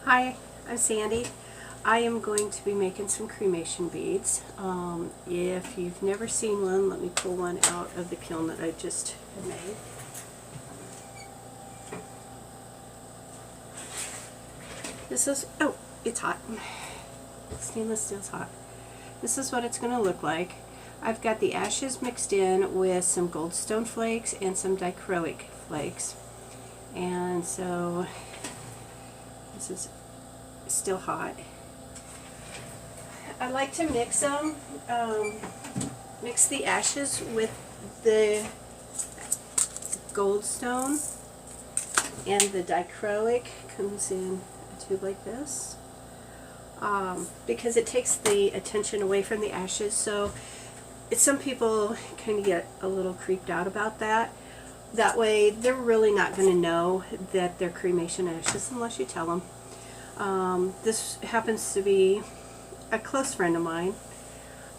Hi, I'm Sandy. I am going to be making some cremation beads. If you've never seen one, let me pull one out of the kiln that I just had made. This is, oh, it's hot. Stainless steel's hot. This is what it's going to look like. I've got the ashes mixed in with some goldstone flakes and some dichroic flakes. And so this is still hot. I like to mix them, mix the ashes with the goldstone, and the dichroic comes in a tube like this, because it takes the attention away from the ashes. So some people kind of get a little creeped out about that. That way they're really not going to know that they're cremation ashes unless you tell them. This happens to be a close friend of mine.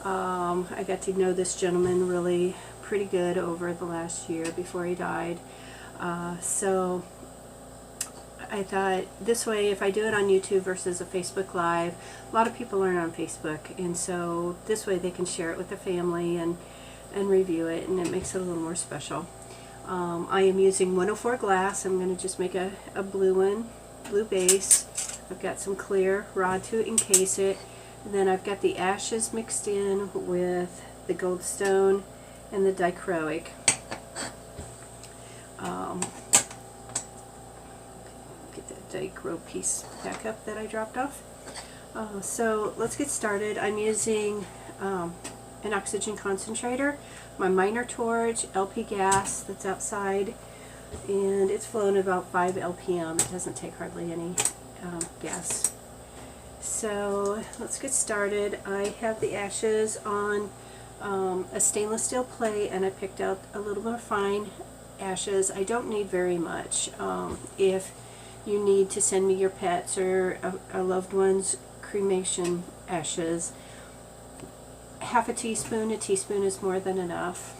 I got to know this gentleman really pretty good over the last year before he died. So I thought this way, if I do it on YouTube versus a Facebook Live, a lot of people learn on Facebook, and so this way they can share it with their family and review it, and it makes it a little more special. I am using 104 glass. I'm going to just make a blue one, blue base. I've got some clear rod to encase it, and then I've got the ashes mixed in with the goldstone and the dichroic. Get that dichro piece back up that I dropped off. So let's get started. I'm using an oxygen concentrator, my minor torch, LP gas that's outside, and it's flowing about 5 LPM. It doesn't take hardly any gas. So let's get started. I have the ashes on a stainless steel plate, and I picked out a little more fine ashes. I don't need very much. If you need to send me your pets or a loved one's cremation ashes, half a teaspoon is more than enough.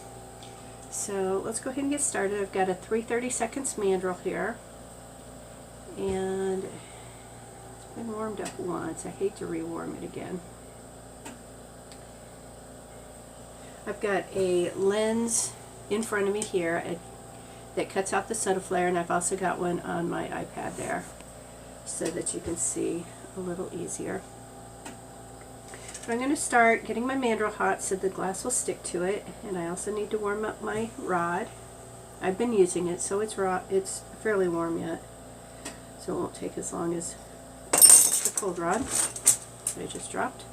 So let's go ahead and get started. I've got a 3/32 mandrel here, and it's been warmed up once. I hate to rewarm it again. I've got a lens in front of me here that cuts out the soda flare, and I've also got one on my iPad there so that you can see a little easier. I'm going to start getting my mandrel hot so the glass will stick to it, and I also need to warm up my rod. I've been using it, so it's fairly warm yet, so it won't take as long as the cold rod that I just dropped.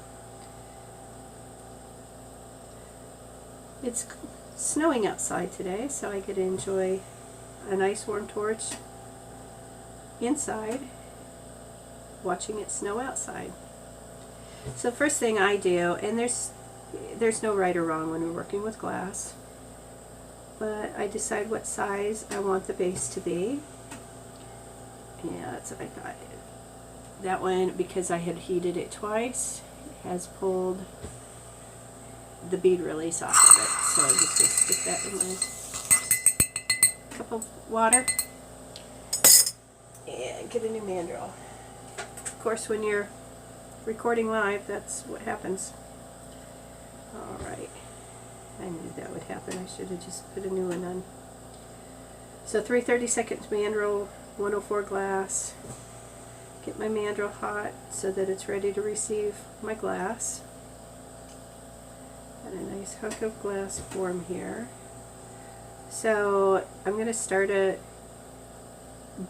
It's snowing outside today, so I get to enjoy a nice warm torch inside, watching it snow outside. So first thing I do, and there's no right or wrong when we're working with glass, but I decide what size I want the base to be. Yeah, that's what I thought. That one, because I had heated it twice, has pulled the bead release off of it. So I'm just going to stick that in my cup of water and get a new mandrel. Of course, when you're recording live, that's what happens. Alright, I knew that would happen. I should have just put a new one on. So 3/32 mandrel, 104 glass. Get my mandrel hot so that it's ready to receive my glass. Got a nice hunk of glass form here. So I'm going to start a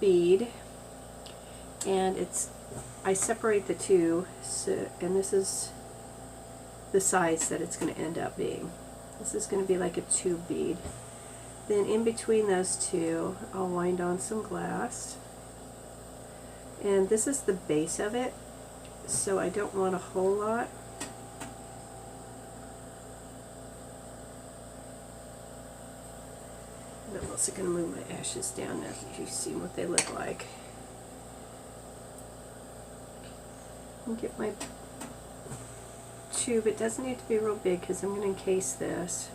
bead, and I separate the two, so, and this is the size that it's going to end up being. This is going to be like a tube bead. Then in between those two, I'll wind on some glass, and this is the base of it, so I don't want a whole lot. And I'm also going to move my ashes down now so you see what they look like. And get my tube. It doesn't need to be real big because I'm going to encase this.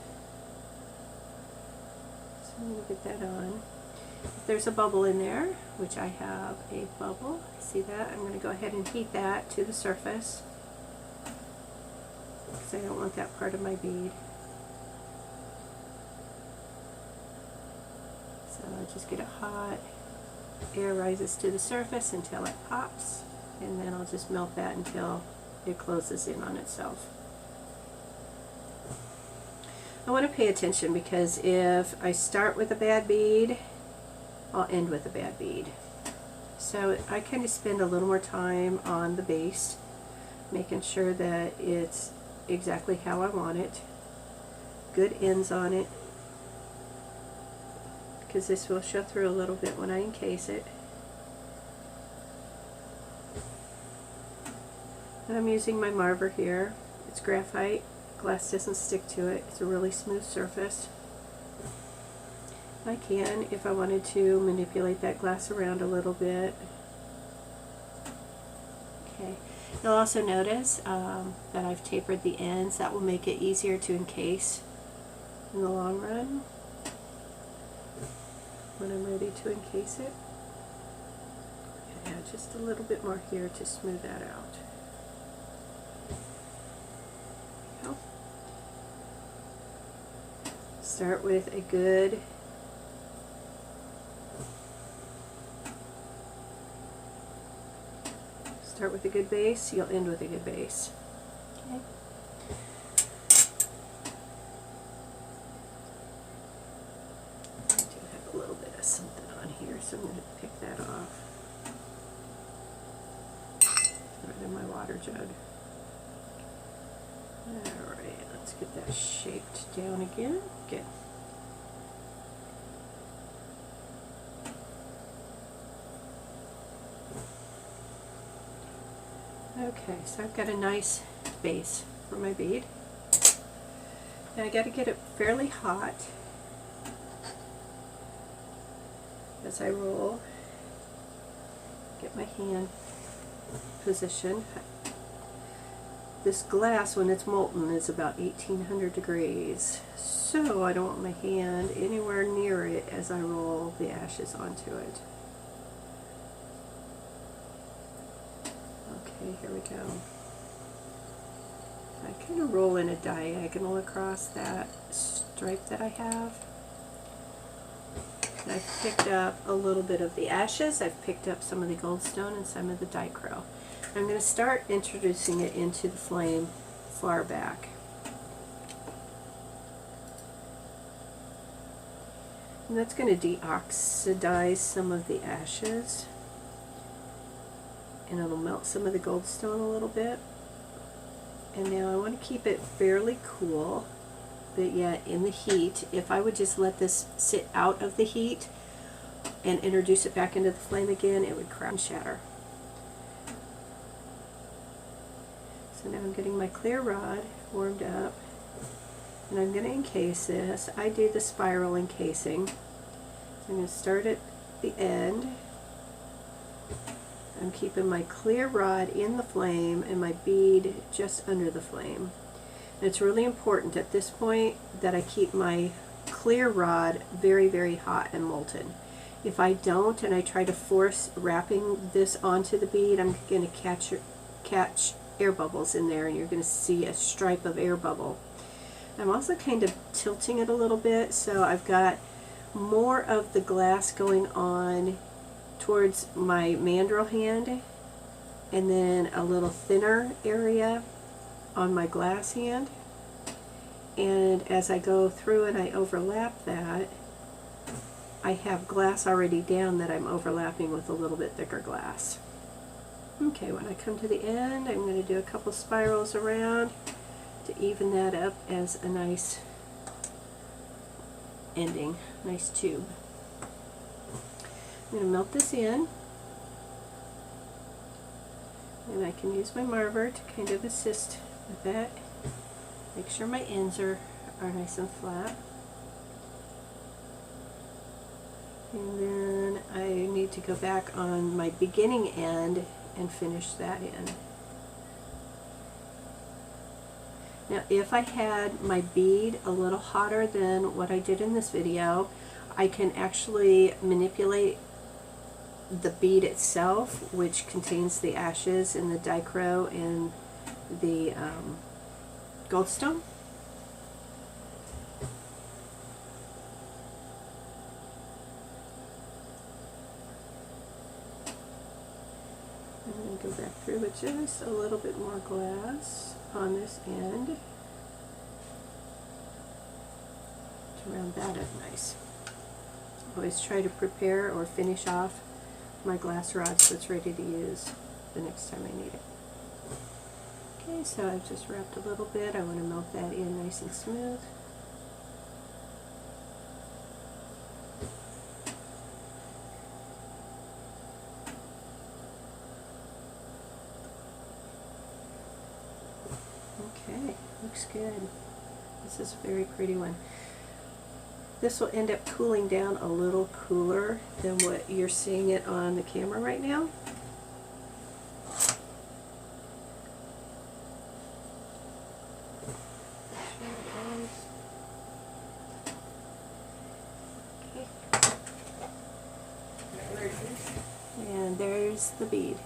So I'm going to get that on. If there's a bubble in there, which I have a bubble, see that? I'm going to go ahead and heat that to the surface because I don't want that part of my bead. So I'll just get it hot. Air rises to the surface until it pops, and then I'll just melt that until it closes in on itself. I want to pay attention because if I start with a bad bead, I'll end with a bad bead. So I kind of spend a little more time on the base, making sure that it's exactly how I want it. Good ends on it, because this will show through a little bit when I encase it. And I'm using my marver here. It's graphite. Glass doesn't stick to it. It's a really smooth surface. I can, if I wanted to, manipulate that glass around a little bit. Okay. You'll also notice that I've tapered the ends. That will make it easier to encase in the long run when I'm ready to encase it. Add just a little bit more here to smooth that out. There we go. Start with a good base, you'll end with a good base. Okay. I do have a little bit of something on here, so I'm going to pick that off. Right in my water jug. Alright, let's get that shaped down again. Good. Okay, so I've got a nice base for my bead. Now I got to get it fairly hot as I roll. Get my hand positioned. This glass, when it's molten, is about 1800 degrees, so I don't want my hand anywhere near it as I roll the ashes onto it. Okay, here we go. I kind of roll in a diagonal across that stripe that I have. And I've picked up a little bit of the ashes. I've picked up some of the goldstone and some of the dichro. I'm going to start introducing it into the flame far back. And that's going to deoxidize some of the ashes. And it'll melt some of the goldstone a little bit. And now I want to keep it fairly cool, but yet in the heat. If I would just let this sit out of the heat and introduce it back into the flame again, it would crack and shatter. So now I'm getting my clear rod warmed up, and I'm going to encase this. I do the spiral encasing. So I'm going to start at the end. I'm keeping my clear rod in the flame and my bead just under the flame. And it's really important at this point that I keep my clear rod very, very hot and molten. If I don't and I try to force wrapping this onto the bead, I'm going to catch air bubbles in there, and you're going to see a stripe of air bubble. I'm also kind of tilting it a little bit, so I've got more of the glass going on towards my mandrel hand, and then a little thinner area on my glass hand. And as I go through and I overlap that, I have glass already down that I'm overlapping with a little bit thicker glass. Okay, when I come to the end, I'm going to do a couple spirals around to even that up as a nice ending, nice tube. I'm going to melt this in, and I can use my marver to kind of assist with that. Make sure my ends are nice and flat. And then I need to go back on my beginning end and finish that in. Now if I had my bead a little hotter than what I did in this video, I can actually manipulate the bead itself, which contains the ashes and the dichro and the goldstone. I'm going to go back through with just a little bit more glass on this end to round that up nice. Always try to prepare or finish off my glass rod so it's ready to use the next time I need it. Okay, so I've just wrapped a little bit. I want to melt that in nice and smooth. Okay, looks good. This is a very pretty one. This will end up cooling down a little cooler than what you're seeing it on the camera right now. Okay. And there's the bead.